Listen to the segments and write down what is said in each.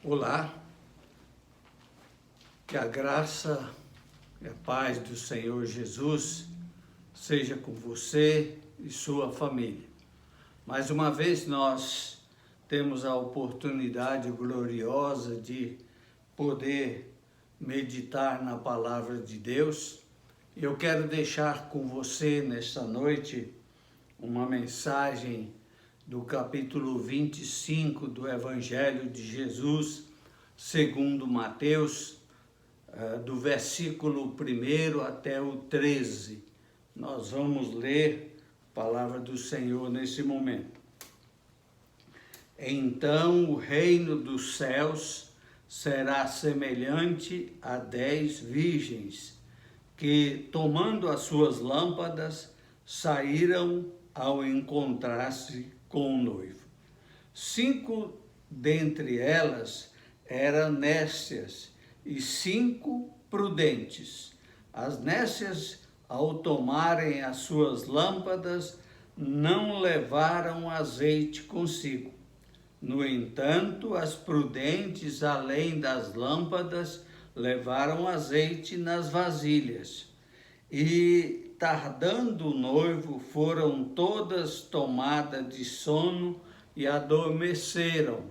Olá, que a graça e a paz do Senhor Jesus seja com você e sua família. Mais uma vez nós temos a oportunidade gloriosa de poder meditar na palavra de Deus. Eu quero deixar com você nesta noite uma mensagem do capítulo 25 do Evangelho de Jesus, segundo Mateus, do versículo 1 até o 13. Nós vamos ler a palavra do Senhor nesse momento. Então o reino dos céus será semelhante a 10 virgens, que, tomando as suas lâmpadas, saíram ao encontrar-se com o noivo. 5 dentre elas eram nécias e 5 prudentes. As nécias, ao tomarem as suas lâmpadas, não levaram azeite consigo. No entanto, as prudentes, além das lâmpadas, levaram azeite nas vasilhas. E, tardando o noivo, foram todas tomadas de sono e adormeceram.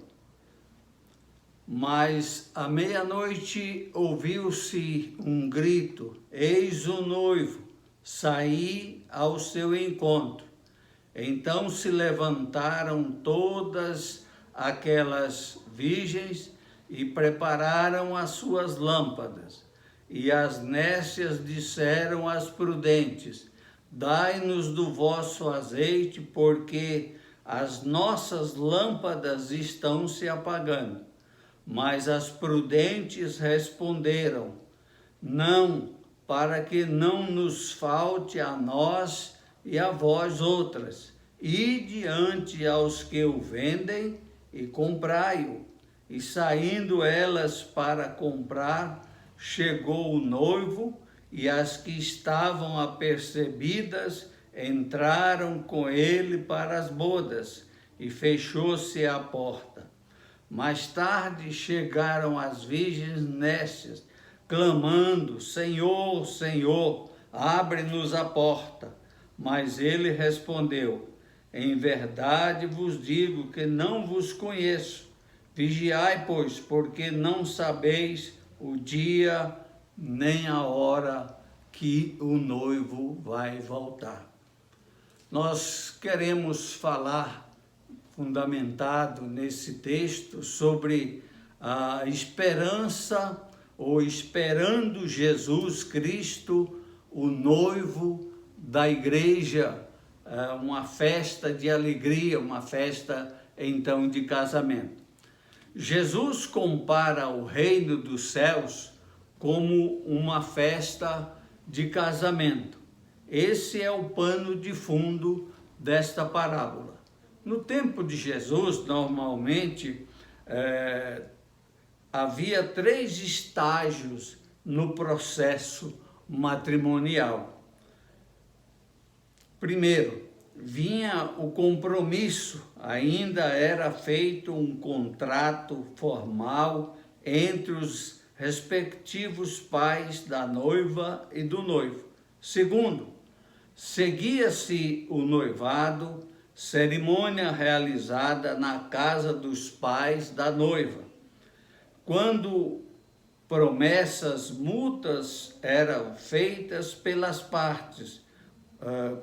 Mas à meia-noite ouviu-se um grito: eis o noivo, saí ao seu encontro. Então se levantaram todas aquelas virgens e prepararam as suas lâmpadas. E as nécias disseram às prudentes: dai-nos do vosso azeite, porque as nossas lâmpadas estão se apagando. Mas as prudentes responderam: não, para que não nos falte a nós e a vós outras. Ide diante aos que o vendem e comprai-o. E saindo elas para comprar, chegou o noivo, e as que estavam apercebidas entraram com ele para as bodas, e fechou-se a porta. Mais tarde chegaram as virgens nécias, clamando: Senhor, Senhor, abre-nos a porta. Mas ele respondeu: em verdade vos digo que não vos conheço. Vigiai, pois, porque não sabeis o dia nem a hora que o noivo vai voltar. Nós queremos falar, fundamentado nesse texto, sobre a esperança, ou esperando Jesus Cristo, o noivo da igreja, uma festa de alegria, uma festa então de casamento. Jesus compara o reino dos céus como uma festa de casamento. Esse é o pano de fundo desta parábola. No tempo de Jesus, normalmente, havia 3 estágios no processo matrimonial. Primeiro, vinha o compromisso, ainda era feito um contrato formal entre os respectivos pais da noiva e do noivo. Segundo, seguia-se o noivado, cerimônia realizada na casa dos pais da noiva, quando promessas mútuas eram feitas pelas partes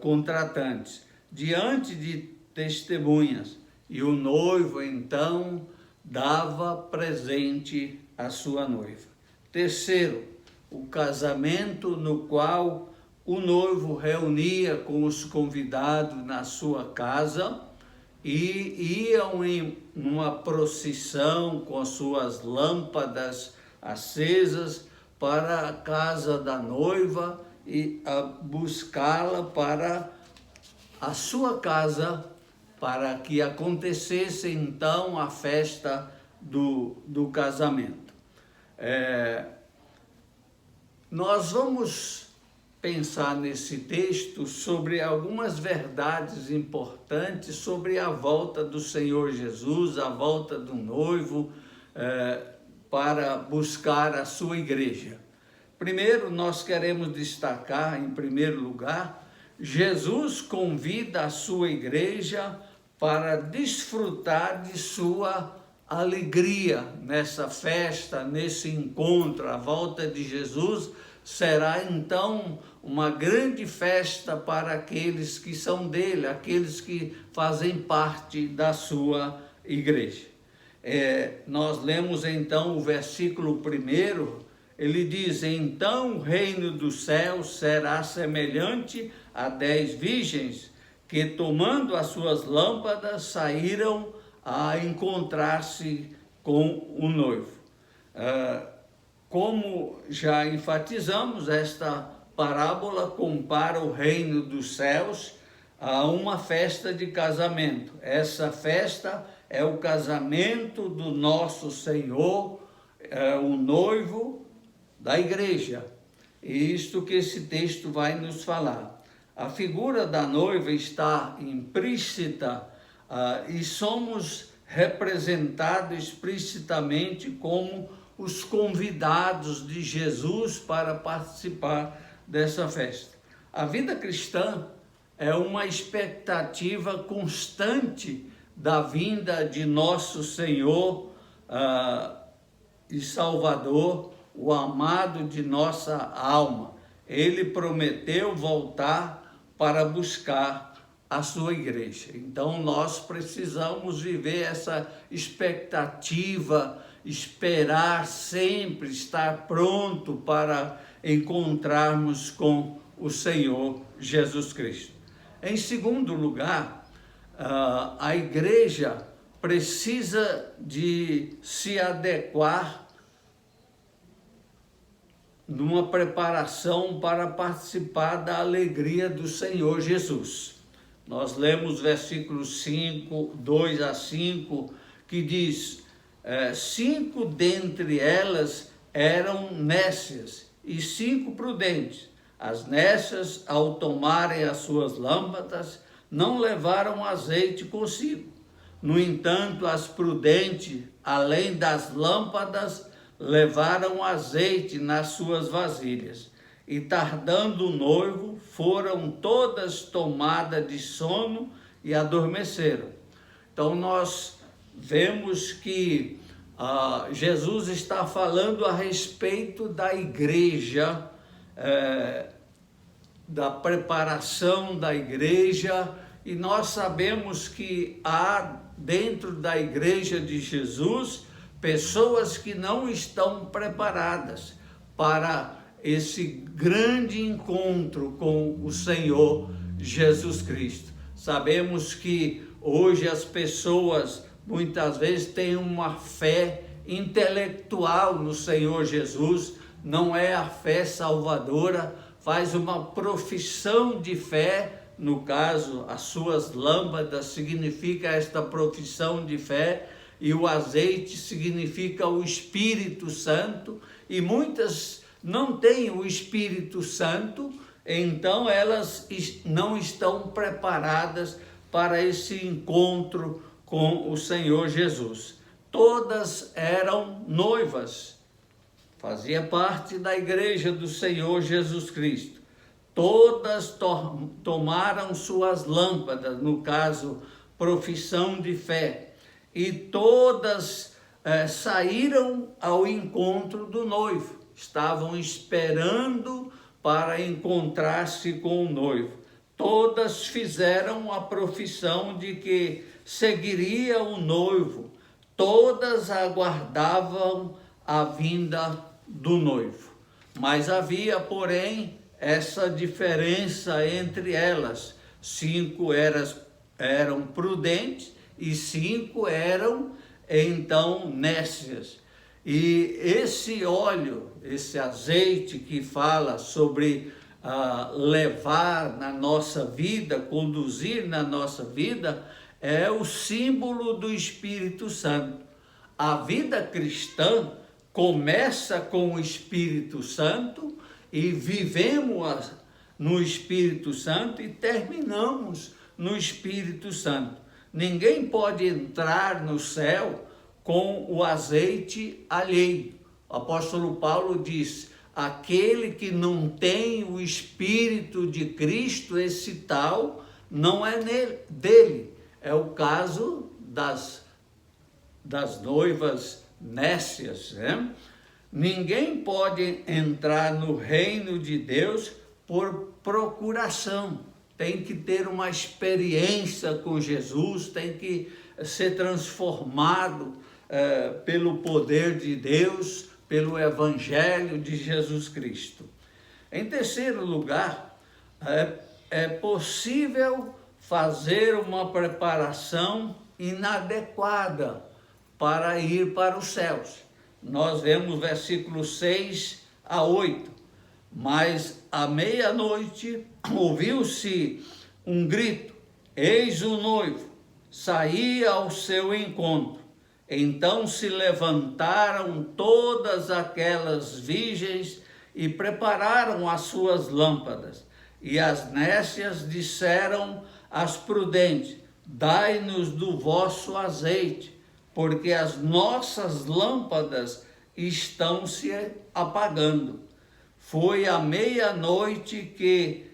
contratantes, diante de testemunhas, e o noivo então dava presente à sua noiva. Terceiro, o casamento, no qual o noivo reunia com os convidados na sua casa e iam em uma procissão com suas lâmpadas acesas para a casa da noiva e a buscá-la para a sua casa, para que acontecesse então a festa do casamento. Nós vamos pensar nesse texto sobre algumas verdades importantes sobre a volta do Senhor Jesus, a volta do noivo, para buscar a sua igreja. Primeiro, nós queremos destacar, em primeiro lugar, Jesus convida a sua igreja para desfrutar de sua alegria nessa festa, nesse encontro. A volta de Jesus será então uma grande festa para aqueles que são dele, aqueles que fazem parte da sua igreja. Nós lemos então o versículo 1, ele diz: então o reino dos céus será semelhante a 10 virgens que, tomando as suas lâmpadas, saíram a encontrar-se com o noivo. Como já enfatizamos, esta parábola compara o reino dos céus a uma festa de casamento. Essa festa é o casamento do nosso Senhor, o noivo da igreja. E isto que esse texto vai nos falar. A figura da noiva está implícita e somos representados explicitamente como os convidados de Jesus para participar dessa festa. A vida cristã é uma expectativa constante da vinda de nosso Senhor e Salvador, o amado de nossa alma. Ele prometeu voltar para buscar a sua igreja. Então nós precisamos viver essa expectativa, esperar sempre, estar pronto para encontrarmos com o Senhor Jesus Cristo. Em segundo lugar, a igreja precisa de se adequar numa preparação para participar da alegria do Senhor Jesus. Nós lemos versículos 2 a 5, que diz: 5 dentre elas eram nécias e 5 prudentes. As nécias, ao tomarem as suas lâmpadas, não levaram azeite consigo. No entanto, as prudentes, além das lâmpadas, levaram azeite nas suas vasilhas. E tardando o noivo, foram todas tomadas de sono e adormeceram. Então nós vemos que Jesus está falando a respeito da igreja, da preparação da igreja, e nós sabemos que há dentro da igreja de Jesus pessoas que não estão preparadas para esse grande encontro com o Senhor Jesus Cristo. Sabemos que hoje as pessoas muitas vezes têm uma fé intelectual no Senhor Jesus, não é a fé salvadora, faz uma profissão de fé, no caso, as suas lâmpadas significa esta profissão de fé, e o azeite significa o Espírito Santo, e muitas não têm o Espírito Santo, então elas não estão preparadas para esse encontro com o Senhor Jesus. Todas eram noivas, fazia parte da igreja do Senhor Jesus Cristo. Todas tomaram suas lâmpadas, no caso, profissão de fé, e todas saíram ao encontro do noivo, estavam esperando para encontrar-se com o noivo. Todas fizeram a profissão de que seguiria o noivo, todas aguardavam a vinda do noivo. Mas havia, porém, essa diferença entre elas. 5 eram prudentes e 5 eram, então, nécias. E esse óleo, esse azeite que fala sobre levar na nossa vida, conduzir na nossa vida, é o símbolo do Espírito Santo. A vida cristã começa com o Espírito Santo e vivemos no Espírito Santo e terminamos no Espírito Santo. Ninguém pode entrar no céu com o azeite alheio. O apóstolo Paulo diz: aquele que não tem o Espírito de Cristo, esse tal não é dele. É o caso das noivas nécias, né? Ninguém pode entrar no reino de Deus por procuração. Tem que ter uma experiência com Jesus, tem que ser transformado pelo poder de Deus, pelo Evangelho de Jesus Cristo. Em terceiro lugar, é possível fazer uma preparação inadequada para ir para os céus. Nós vemos versículos 6 a 8. Mas à meia-noite ouviu-se um grito: eis o noivo, saía ao seu encontro. Então se levantaram todas aquelas virgens e prepararam as suas lâmpadas. E as nécias disseram às prudentes: dai-nos do vosso azeite, porque as nossas lâmpadas estão se apagando. Foi à meia-noite que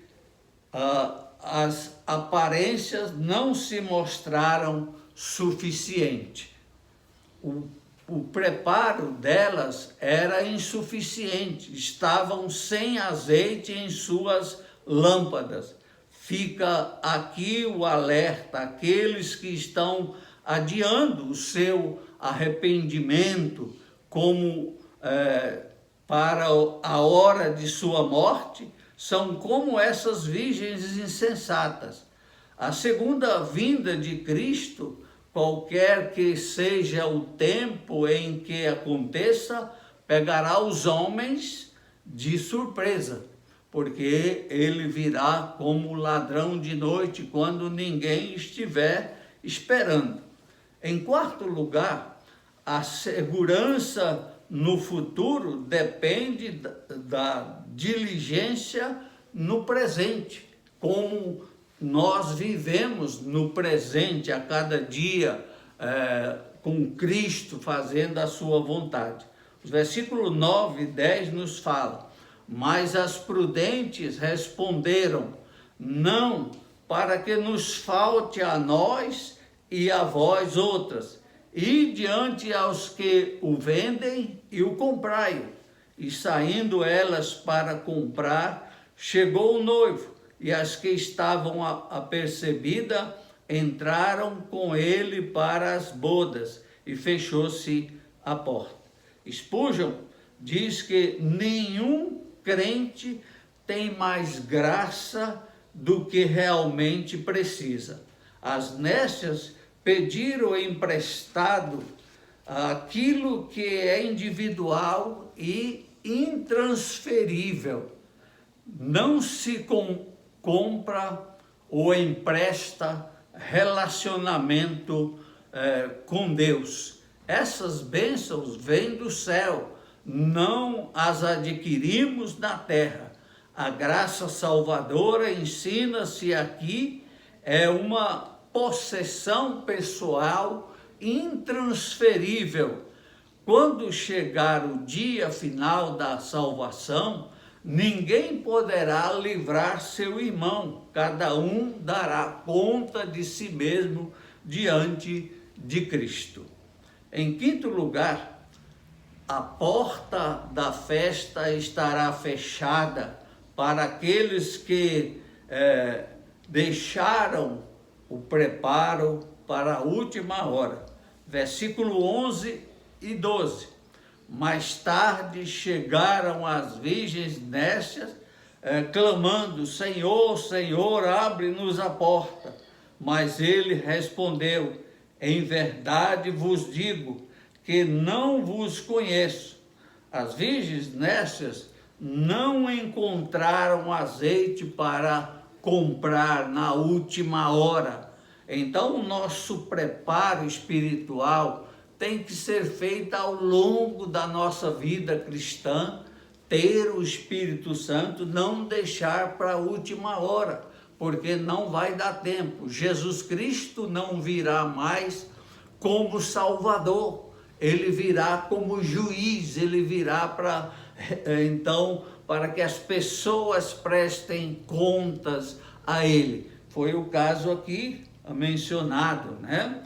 as aparências não se mostraram suficientes. O preparo delas era insuficiente, estavam sem azeite em suas lâmpadas. Fica aqui o alerta: aqueles que estão adiando o seu arrependimento como para a hora de sua morte, são como essas virgens insensatas. A segunda vinda de Cristo, qualquer que seja o tempo em que aconteça, pegará os homens de surpresa, porque ele virá como ladrão de noite quando ninguém estiver esperando. Em quarto lugar, a segurança no futuro depende da diligência no presente, como nós vivemos no presente a cada dia com Cristo fazendo a sua vontade. Os versículos 9 e 10 nos falam: mas as prudentes responderam: não, para que nos falte a nós e a vós outras, e diante aos que o vendem e o comprai-o. E saindo elas para comprar, chegou o noivo, e as que estavam apercebidas entraram com ele para as bodas, e fechou-se a porta. Spurgeon diz que nenhum crente tem mais graça do que realmente precisa. As nécias pediram emprestado aquilo que é individual e intransferível. Não se compra ou empresta relacionamento com Deus. Essas bênçãos vêm do céu, não as adquirimos na terra. A graça salvadora ensina-se aqui, é uma possessão pessoal intransferível. Quando chegar o dia final da salvação, ninguém poderá livrar seu irmão, cada um dará conta de si mesmo diante de Cristo. Em quinto lugar, a porta da festa estará fechada para aqueles que deixaram o preparo para a última hora. Versículo 11 e 12. Mais tarde chegaram as virgens nécias, clamando: Senhor, Senhor, abre-nos a porta. Mas ele respondeu: em verdade vos digo que não vos conheço. As virgens nécias não encontraram azeite para comprar na última hora. Então, o nosso preparo espiritual tem que ser feito ao longo da nossa vida cristã, ter o Espírito Santo, não deixar para a última hora, porque não vai dar tempo. Jesus Cristo não virá mais como Salvador, ele virá como juiz, ele virá para que as pessoas prestem contas a ele. Foi o caso aqui mencionado, né?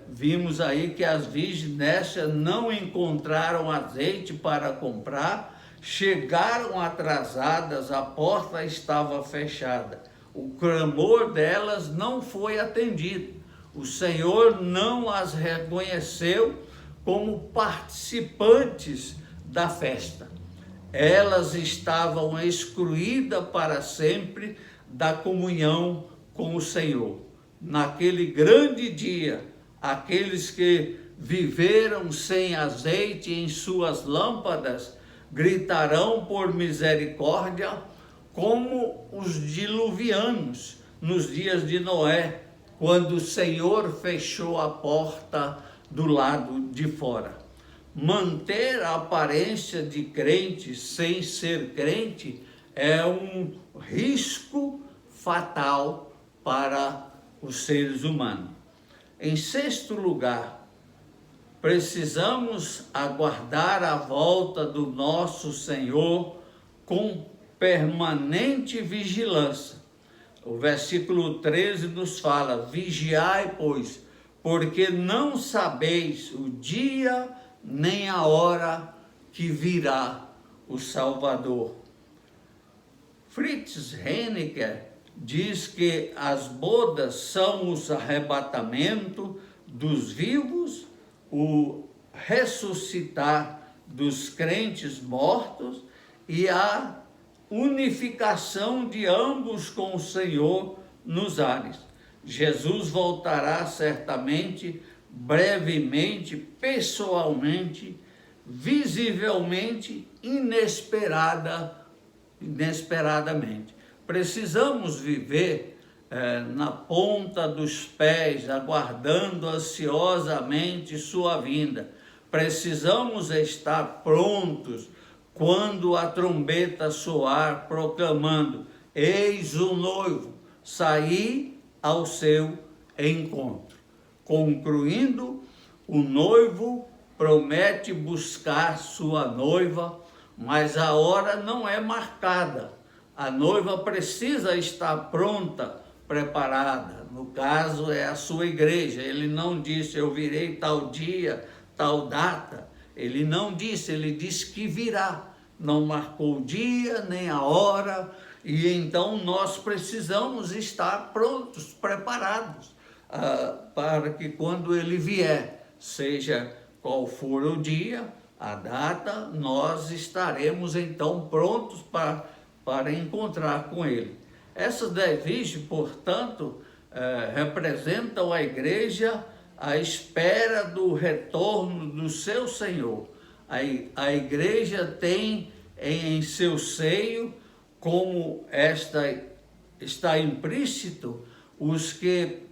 Vimos aí que as virgens nessa não encontraram azeite para comprar, chegaram atrasadas, a porta estava fechada. O clamor delas não foi atendido. O Senhor não as reconheceu como participantes da festa. Elas estavam excluídas para sempre da comunhão com o Senhor. Naquele grande dia, aqueles que viveram sem azeite em suas lâmpadas gritarão por misericórdia, como os diluvianos nos dias de Noé, quando o Senhor fechou a porta do lado de fora. Manter a aparência de crente sem ser crente é um risco fatal para os seres humanos. Em sexto lugar, precisamos aguardar a volta do nosso Senhor com permanente vigilância. O versículo 13 nos fala: vigiai, pois, porque não sabeis o dia nem a hora que virá o Salvador. Fritz Henniker diz que as bodas são o arrebatamento dos vivos, o ressuscitar dos crentes mortos e a unificação de ambos com o Senhor nos ares. Jesus voltará certamente, brevemente, pessoalmente, visivelmente, inesperadamente. Precisamos viver na ponta dos pés, aguardando ansiosamente sua vinda. Precisamos estar prontos quando a trombeta soar, proclamando: eis o noivo, saí ao seu encontro. Concluindo, o noivo promete buscar sua noiva, mas a hora não é marcada. A noiva precisa estar pronta, preparada. No caso, é a sua igreja. Ele não disse: eu virei tal dia, tal data. Ele não disse, ele disse que virá. Não marcou o dia, nem a hora. E então nós precisamos estar prontos, preparados, para que quando ele vier, seja qual for o dia, a data, nós estaremos então prontos para encontrar com ele. Essas 10 virgens, portanto, representam a igreja à espera do retorno do seu Senhor. A igreja tem em seu seio, como está implícito, os que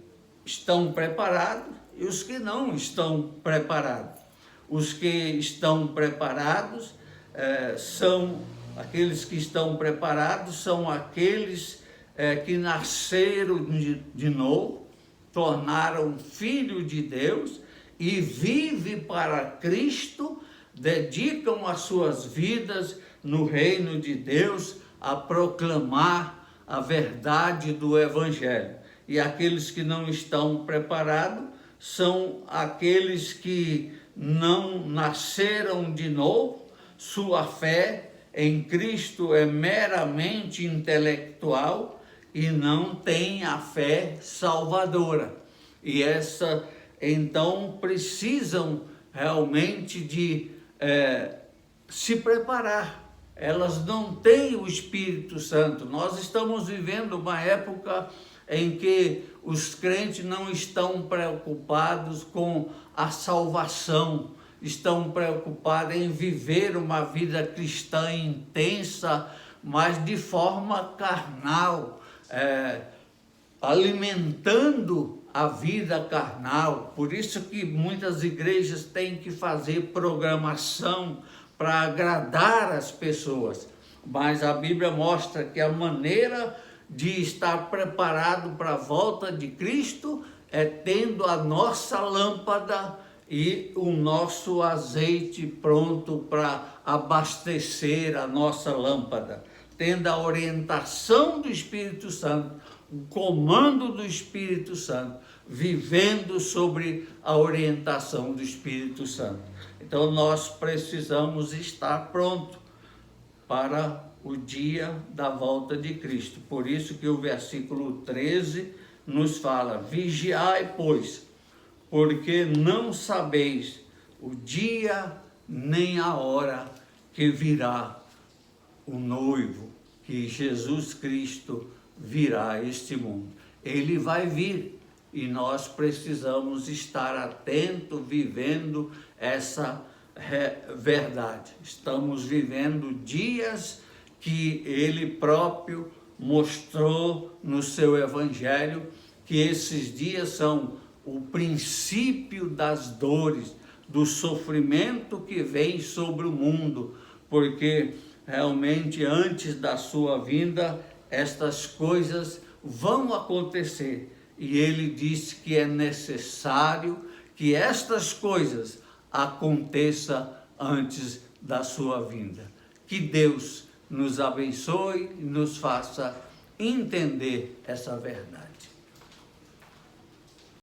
estão preparados e os que não estão preparados. Os que estão preparados aqueles que estão preparados são aqueles que nasceram de novo, tornaram filho de Deus e vivem para Cristo, dedicam as suas vidas no reino de Deus a proclamar a verdade do Evangelho. E aqueles que não estão preparados são aqueles que não nasceram de novo, sua fé em Cristo é meramente intelectual e não tem a fé salvadora. E então precisam realmente de se preparar. Elas não têm o Espírito Santo. Nós estamos vivendo uma época em que os crentes não estão preocupados com a salvação, estão preocupados em viver uma vida cristã intensa, mas de forma carnal, alimentando a vida carnal. Por isso que muitas igrejas têm que fazer programação para agradar as pessoas. Mas a Bíblia mostra que a maneira de estar preparado para a volta de Cristo é tendo a nossa lâmpada e o nosso azeite pronto para abastecer a nossa lâmpada, tendo a orientação do Espírito Santo, o comando do Espírito Santo, vivendo sobre a orientação do Espírito Santo. Então nós precisamos estar pronto para o dia da volta de Cristo. Por isso que o versículo 13 nos fala: vigiai, pois, porque não sabeis o dia nem a hora que virá o noivo, que Jesus Cristo virá a este mundo. Ele vai vir e nós precisamos estar atentos, vivendo essa verdade. Estamos vivendo dias que ele próprio mostrou no seu evangelho, que esses dias são o princípio das dores, do sofrimento que vem sobre o mundo, porque realmente antes da sua vinda estas coisas vão acontecer, e ele disse que é necessário que estas coisas aconteçam antes da sua vinda. Que Deus nos abençoe e nos faça entender essa verdade.